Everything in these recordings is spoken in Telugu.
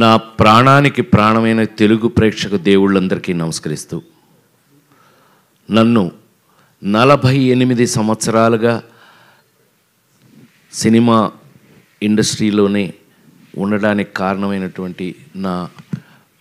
నా ప్రాణానికి ప్రాణమైన తెలుగు ప్రేక్షక దేవుళ్ళందరికీ నమస్కరిస్తూ, నన్ను 48 సంవత్సరాలుగా సినిమా ఇండస్ట్రీలోనే ఉండడానికి కారణమైనటువంటి నా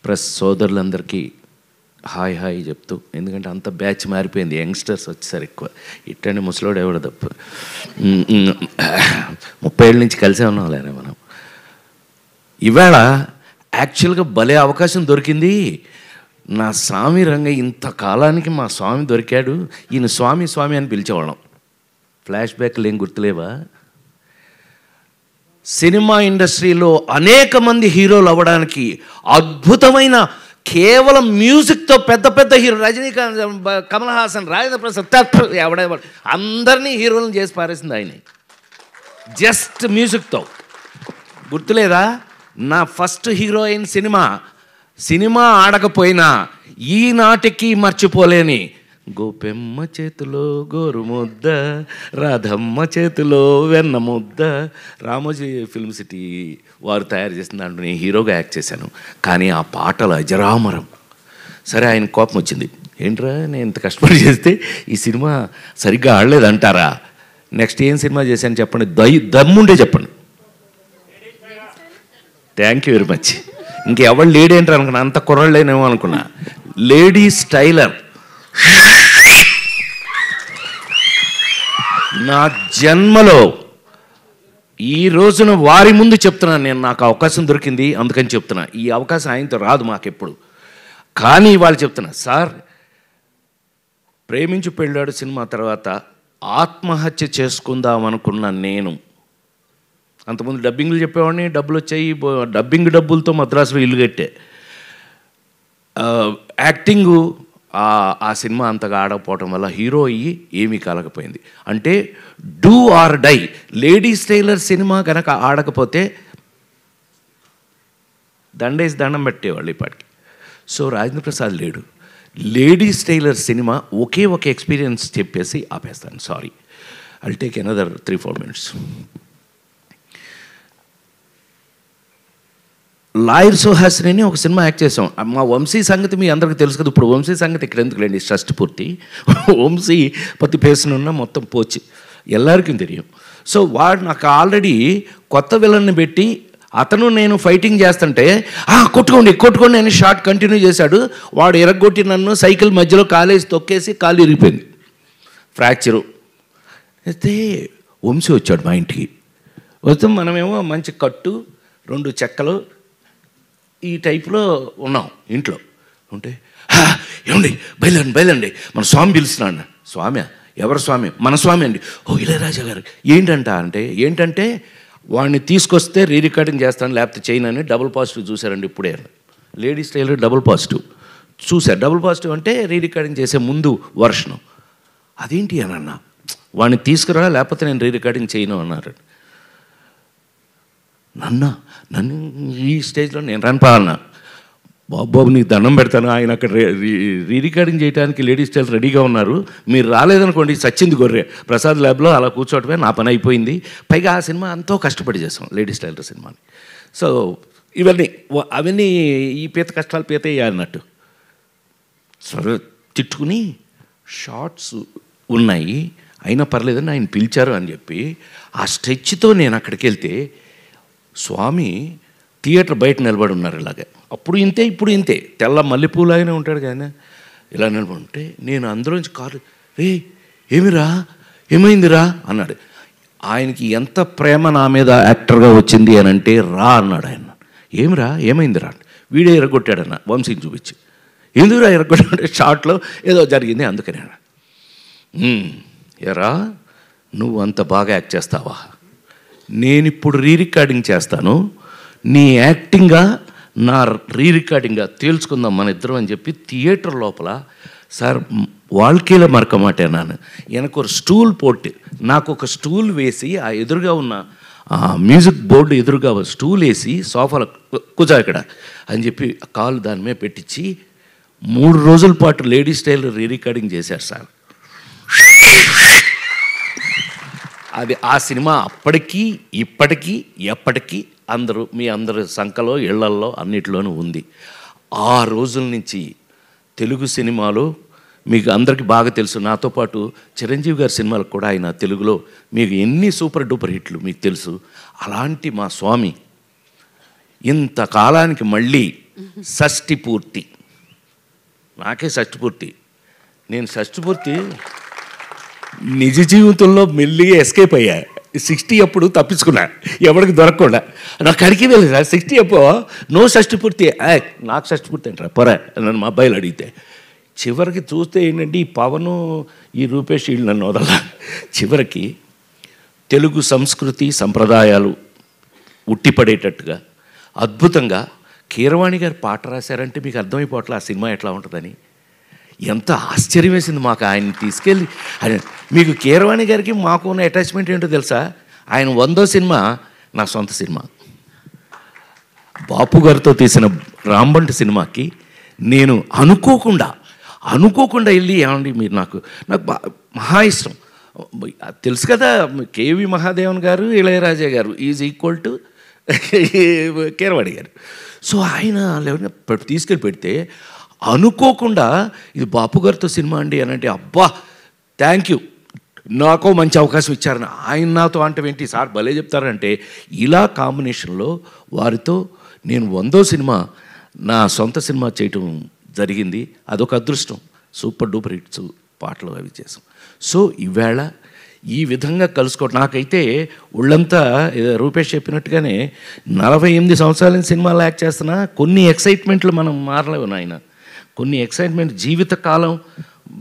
ప్రెస్ సోదరులందరికీ హాయ్ హాయ్ చెప్తూ, ఎందుకంటే అంత బ్యాచ్ మారిపోయింది, యంగ్స్టర్స్ వచ్చేసారు ఎక్కువ. ఇట్టండి ముసలోడు ఎవడు తప్ప 30 ఏళ్ళ నుంచి కలిసే ఉన్నాం లేరా మనం. ఇవాళ యాక్చువల్గా భలే అవకాశం దొరికింది. నా స్వామి రంగ ఇంతకాలానికి మా స్వామి దొరికాడు. ఈయన స్వామి స్వామి అని పిలిచేవాళ్ళం. ఫ్లాష్ బ్యాక్లు ఏం గుర్తులేవా? సినిమా ఇండస్ట్రీలో అనేక మంది హీరోలు అవ్వడానికి అద్భుతమైన కేవలం మ్యూజిక్తో పెద్ద పెద్ద హీరో రజనీకాంత్, కమల్ హాసన్, రాజేంద్ర ప్రసాద్ ఎవడెవడు అందరినీ హీరోలను చేసి పారేసింది ఆయన. జస్ట్ మ్యూజిక్తో. గుర్తులేదా? నా ఫస్ట్ హీరోయిన్ సినిమా ఆడకపోయినా ఈనాటికి మర్చిపోలేని గోపెమ్మ చేతిలో గోరుముద్ద, రాధమ్మ చేతిలో వెన్న ముద్ద, రామోజీ ఫిల్మ్ సిటీ వారు తయారు చేసిన దాంట్లో నేను హీరోగా యాక్ట్ చేశాను. కానీ ఆ పాటలు అజరామరం. సరే, ఆయన కోపం వచ్చింది. ఏంట్రా నేను ఇంత కష్టపడి చేస్తే ఈ సినిమా సరిగ్గా ఆడలేదంటారా? నెక్స్ట్ ఏం సినిమా చేశాను చెప్పండి, దమ్ముండే చెప్పండి. Thank you very much. ఇంకెవరు లేడీ ఏంటారు అనుకున్నా, అంత కుర్రలేనేమో అనుకున్నా. Lady styler. నా జన్మలో ఈ రోజున వారి ముందు చెప్తున్నాను నేను, నాకు అవకాశం దొరికింది అందుకని చెప్తున్నా. ఈ అవకాశం ఆయనతో రాదు మాకెప్పుడు. కానీ వాళ్ళు చెప్తున్నా, సార్ ప్రేమించి పెళ్ళాడు సినిమా తర్వాత ఆత్మహత్య చేసుకుందాం అనుకున్నా నేను. అంతకుముందు డబ్బింగ్లు చెప్పేవాడిని, డబ్బులు వచ్చాయి, డబ్బింగ్ డబ్బులతో మద్రాసులో ఇల్లు కట్టే. యాక్టింగు ఆ సినిమా అంతగా ఆడకపోవటం వల్ల హీరో అయ్యి ఏమీ కలగపోయింది. అంటే do or die. Ladies Tailor cinema కనుక ఆడకపోతే దండేసి దండం పెట్టేవాళ్ళు ఇప్పటికి. సో రాజేంద్ర ప్రసాద్ లేడు. లేడీస్ టైలర్ సినిమా ఒకే ఒక ఎక్స్పీరియన్స్ చెప్పేసి ఆపేస్తాను. Sorry, I will take another 3-4 minutes. Lawyer Suhasini ఒక సినిమా యాక్ట్ చేసాం. మా వంశీ సంగతి మీ అందరికీ తెలుసు కదా. ఇప్పుడు వంశీ సంగతి ఇక్కడ ఎందుకు లేండి, ట్రస్ట్ పూర్తి. వంశీ పత్తి పేసునున్న మొత్తం పోచి ఎల్లరికీ తెలియం. సో వాడు నాకు ఆల్రెడీ కొత్త విలన్ని పెట్టి అతను నేను ఫైటింగ్ చేస్తుంటే కొట్టుకోండి అని షార్ట్ కంటిన్యూ చేశాడు. వాడు ఎరగొట్టి నన్ను సైకిల్ మధ్యలో కాలేసి తొక్కేసి కాలు ఇరిగిపోయింది, ఫ్రాక్చరు. అయితే వంశీ వచ్చాడు మా ఇంటికి. వస్తే మనమేమో మంచి కట్టు, 2 చెక్కలు ఈ టైప్లో ఉన్నాం ఇంట్లో ఉంటే, ఏమండి బయలుదేరండి మన స్వామి పిలుస్తున్నాడు. స్వామి? ఎవరు స్వామి? మన స్వామి అండి. ఓ ఇళయరాజా గారు. ఏంటంటే వాడిని తీసుకొస్తే రీ రికార్డింగ్ చేస్తాను లేకపోతే చేయను అని డబుల్ పాజిటివ్ చూశారండి. ఇప్పుడే లేడీస్ టైలర్ డబుల్ పాజిటివ్ చూశారు. డబుల్ పాజిటివ్ అంటే రీ రికార్డింగ్ చేసే ముందు వర్షను. అదేంటి అని అన్నా, వాడిని తీసుకురా లేకపోతే నేను రీ రికార్డింగ్ చేయను అన్నారు. నన్ను ఈ స్టేజ్లో నేను రానిపాలన్నా. బాబు నీకు దండం పెడతాను, ఆయన అక్కడ రీ రికార్డింగ్ చేయడానికి లేడీస్ టైలర్ రెడీగా ఉన్నారు, మీరు రాలేదనుకోండి సచ్చింది గొర్రె. ప్రసాద్ ల్యాబ్లో అలా కూర్చోవటమే నా పని అయిపోయింది. పైగా ఆ సినిమా ఎంతో కష్టపడి చేసాం, లేడీస్ టైలర్ సినిమాని. సో అవన్నీ ఈ పీత కష్టాలు పీత అన్నట్టు సరే తిట్టుకుని షార్ట్స్ ఉన్నాయి అయినా పర్లేదని ఆయన పిలిచారు అని చెప్పి ఆ స్ట్రెచ్తో నేను అక్కడికి వెళ్తే స్వామి థియేటర్ బయట నిలబడి ఉన్నారు ఇలాగే. అప్పుడు ఇంతే ఇప్పుడు ఇంతే, తెల్ల మల్లెపూలాగానే ఉంటాడు కానీ ఇలా నిలబడి ఉంటే నేను అందులోంచి కారు, ఏమైందిరా అన్నాడు. ఆయనకి ఎంత ప్రేమ నా మీద యాక్టర్గా వచ్చింది అని అంటే రా అన్నాడు ఆయన. ఏమైందిరా? వీడే ఎరగొట్టాడన్న వంశీని చూపించి. ఎందుకురా ఎరగొట్టాడంటే షార్ట్లో ఏదో జరిగింది అందుకనే. ఎరా నువ్వు అంత బాగా యాక్ట్ చేస్తావా? నేనిప్పుడు రీ రికార్డింగ్ చేస్తాను, నీ యాక్టింగ్గా నా రీ రికార్డింగ్గా తేల్చుకుందాం మన ఇద్దరం అని చెప్పి థియేటర్ లోపల సార్ வாழ்க்கையில மறக்க மாட்டேன் நான். எனக்கு ஒரு ஸ்டூல் போட்டு నాకు ఒక స్టూల్ వేసి ఆ ఎదురుగా ఉన్న మ్యూజిక్ బోర్డు ఎదురుగా స్టూల్ వేసి సోఫాలో కూర్చో ఇక్కడ అని చెప్పి కాలు దాని మీద పెట్టించి 3 రోజుల పాటు లేడీస్ టైలర్ రీ రికార్డింగ్ చేశారు సార్. అది ఆ సినిమా అప్పటికీ ఇప్పటికీ ఎప్పటికీ మీ అందరి సంఖలో ఇళ్లల్లో అన్నిటిలోనూ ఉంది. ఆ రోజుల నుంచి తెలుగు సినిమాలో మీకు అందరికీ బాగా తెలుసు, నాతో పాటు చిరంజీవి గారి సినిమాలకు కూడా ఆయన తెలుగులో మీకు ఎన్ని సూపర్ డూపర్ హిట్లు మీకు తెలుసు. అలాంటి మా స్వామి ఇంతకాలానికి మళ్ళీ షష్ఠి పూర్తి, నాకే షష్ఠి పూర్తి, నేను షష్ఠి పూర్తి నిజ జీవితంలో మెల్లిగా ఎస్కేప్ అయ్యా. 60 అప్పుడు తప్పించుకున్నా, ఎవరికి దొరకకుండా. నాకు అడిగి వెళ్ళదు సార్ 60 అప్పుడు నో షష్ఠి పూర్తి, నాకు షష్ఠి పూర్తి అంటారా పొర నన్ను మా అబ్బాయిలు అడిగితే. చివరికి చూస్తే ఏంటంటే ఈ పవను ఈ రూపేష్ వీళ్ళు నన్ను వదల. చివరికి తెలుగు సంస్కృతి సంప్రదాయాలు ఉట్టిపడేటట్టుగా అద్భుతంగా కీరవాణి గారు పాట రాశారంటే మీకు అర్థమైపోవట్లే ఆ సినిమా ఎట్లా ఉంటుందని. ఎంత ఆశ్చర్యం వేసింది మాకు ఆయన తీసుకెళ్ళి. ఆయన మీకు కీరవాణి గారికి మాకు ఉన్న అటాచ్మెంట్ ఏంటో తెలుసా? ఆయన 100వ సినిమా నా సొంత సినిమా. బాపు గారితో తీసిన రాంబంటి సినిమాకి నేను అనుకోకుండా వెళ్ళి, ఏమండి మీరు నాకు మహా ఇష్టం తెలుసు కదా, కేవి మహాదేవన్ గారు ఇళయరాజా గారు ఈజ్ ఈక్వల్ టు కీరవాణి గారు. సో ఆయన తీసుకెళ్ళి పెడితే అనుకోకుండా ఇది బాపు గారితో సినిమా అండి అని అంటే, అబ్బా థ్యాంక్ యూ నాకో మంచి అవకాశం ఇచ్చారని ఆయన నాతో అంటే ఏంటి సార్ భలే చెప్తారంటే, ఇలా కాంబినేషన్లో వారితో నేను 100వ సినిమా నా సొంత సినిమా చేయటం జరిగింది. అదొక అదృష్టం. సూపర్ డూపర్ హిట్స్ పాటలు అవి చేసాం. సో ఈవేళ ఈ విధంగా కలుసుకోవడం నాకైతే ఒళ్ళంతా రూపేష్ చెప్పినట్టుగానే 48 సంవత్సరాల సినిమాలు యాక్ట్ చేస్తున్నా కొన్ని ఎక్సైట్మెంట్లు మనం మారలేవు నాయన. కొన్ని ఎక్సైట్మెంట్ జీవితకాలం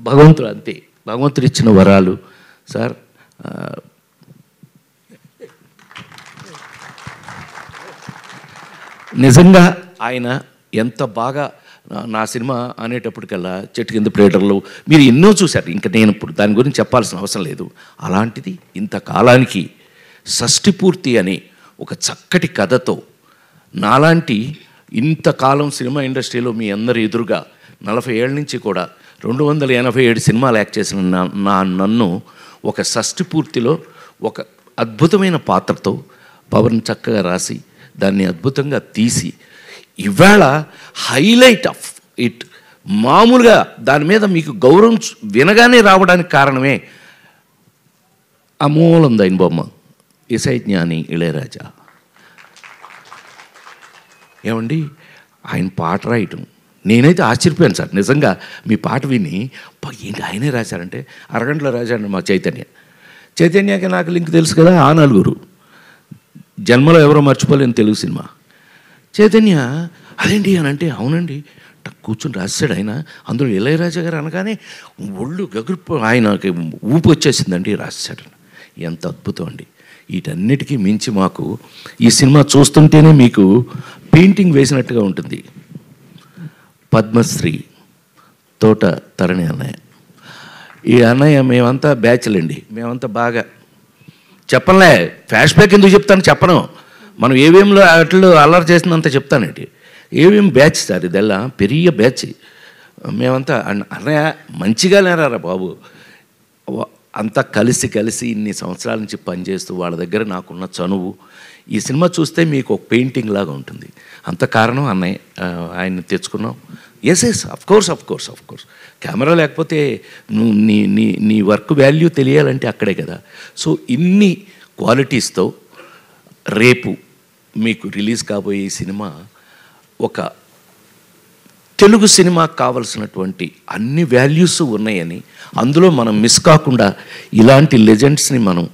భగవంతుడు అంతే, భగవంతుడు ఇచ్చిన వరాలు సార్. నిజంగా ఆయన ఎంత బాగా నా సినిమా అనేటప్పటికల్లా చెట్టు కింద ప్లేటర్లు మీరు ఎన్నో చూశారు, ఇంకా నేను ఇప్పుడు దాని గురించి చెప్పాల్సిన అవసరం లేదు. అలాంటిది ఇంతకాలానికి షష్ఠి పూర్తి అని ఒక చక్కటి కథతో నాలాంటి ఇంతకాలం సినిమా ఇండస్ట్రీలో మీ అందరి ఎదురుగా 40 ఏళ్ళ నుంచి కూడా 287 సినిమాలు యాక్ట్ చేసిన నన్ను ఒక షష్ఠి పూర్తిలో ఒక అద్భుతమైన పాత్రతో పవన్ చక్కగా రాసి దాన్ని అద్భుతంగా తీసి ఇవాళ హైలైట్ ఆఫ్ ఇట్. మామూలుగా దాని మీద మీకు గౌరవం వినగానే రావడానికి కారణమే అమూలందైన బొమ్మ ఇసై జ్ఞాని ఇళయరాజా. ఏమండి ఆయన పాట రాయటం నేనైతే ఆశ్చర్యపోయాను సార్ నిజంగా. మీ పాట విని ఏంటి ఆయనే రాశారంటే, అరగంటలో రాశాడు మా చైతన్యకి నాకు లింక్ తెలుసు కదా, ఆ నలుగురు జన్మలో ఎవరో మర్చిపోలేని తెలుగు సినిమా. చైతన్య అదేంటి అని అంటే, అవునండి కూర్చొని రాశాడు ఆయన. అందులో ఇళయరాజా గారు అనగానే ఒళ్ళు గగురు ఆయనకి ఊపు వచ్చేసిందండి, రాశాడు. ఎంత అద్భుతం అండి. వీటన్నిటికీ మించి మాకు ఈ సినిమా చూస్తుంటేనే మీకు పెయింటింగ్ వేసినట్టుగా ఉంటుంది. పద్మశ్రీ తోట తరణి అన్నయ్య, ఈ అన్నయ్య మేమంతా బ్యాచ్లండి, మేమంతా బాగా చెప్పలే. ఫ్లాష్ బ్యాక్ ఎందుకు చెప్తాను చెప్పను, మనం ఏవేంలో అట్లు అల్లరి చేసినంత చెప్తానండి. ఏవేం బ్యాచ్ సార్ ఇదెల్లా పెరియ బ్యాచ్. మేమంతా అన్నయ్య మంచిగా లేరారా బాబు, అంతా కలిసి ఇన్ని సంవత్సరాల నుంచి పనిచేస్తూ వాళ్ళ దగ్గర నాకున్న చనువు. ఈ సినిమా చూస్తే మీకు ఒక పెయింటింగ్ లాగా ఉంటుంది. అంత కారణం అన్నయ్య, ఆయన్ని తెచ్చుకున్నాం. ఎస్ అఫ్ కోర్స్ కెమెరా లేకపోతే నువ్వు నీ వర్క్ వాల్యూ తెలియాలంటే అక్కడే కదా. సో ఇన్ని క్వాలిటీస్తో రేపు మీకు రిలీజ్ కాబోయే ఈ సినిమా ఒక తెలుగు సినిమాకు కావలసినటువంటి అన్ని వాల్యూస్ ఉన్నాయని, అందులో మనం మిస్ కాకుండా ఇలాంటి లెజెండ్స్ని మనం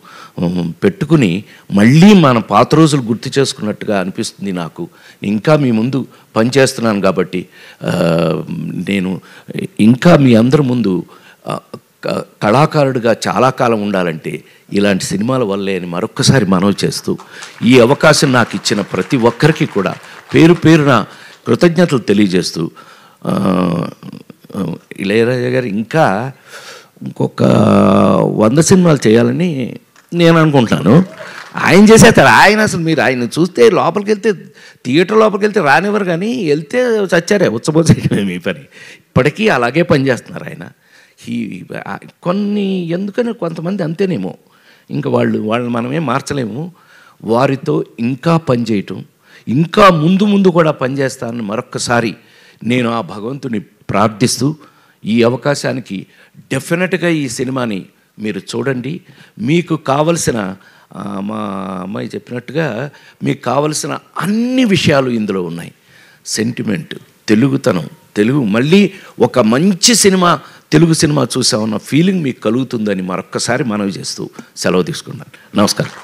పెట్టుకుని మళ్ళీ మన పాత రోజులు గుర్తు చేసుకున్నట్టుగా అనిపిస్తుంది నాకు. ఇంకా మీ ముందు పనిచేస్తున్నాను కాబట్టి నేను ఇంకా మీ అందరి ముందు కళాకారుడిగా చాలా కాలం ఉండాలంటే ఇలాంటి సినిమాల వల్లే అని మరొక్కసారి మనవి చేస్తూ, ఈ అవకాశం నాకు ఇచ్చిన ప్రతి ఒక్కరికి కూడా పేరున కృతజ్ఞతలు తెలియజేస్తూ, ఇళయరాజా గారు ఇంకా ఇంకొక 100 సినిమాలు చేయాలని నేను అనుకుంటున్నాను. ఆయన చేసేస్తారు. ఆయన అసలు మీరు ఆయన చూస్తే థియేటర్ లోపలికి వెళ్తే రానివ్వరు, కానీ వెళ్తే చచ్చారే ఉచ్చబోసేయడమే మీ పని. ఇప్పటికీ అలాగే పనిచేస్తున్నారు ఆయన. కొన్ని ఎందుకని కొంతమంది అంతేనేమో, ఇంకా వాళ్ళు మనమేం మార్చలేము. వారితో ఇంకా పనిచేయటం, ఇంకా ముందు కూడా పనిచేస్తానని మరొక్కసారి నేను ఆ భగవంతుని ప్రార్థిస్తూ, ఈ అవకాశానికి డెఫినెట్గా ఈ సినిమాని మీరు చూడండి. మీకు కావలసిన మా అమ్మాయి చెప్పినట్టుగా మీకు కావలసిన అన్ని విషయాలు ఇందులో ఉన్నాయి. సెంటిమెంట్, తెలుగుతనం, తెలుగు మళ్ళీ ఒక మంచి సినిమా, తెలుగు సినిమా చూసామన్న ఫీలింగ్ మీకు కలుగుతుందని మరొక్కసారి మనవి చేస్తూ సెలవు తీసుకున్నాను. నమస్కారం.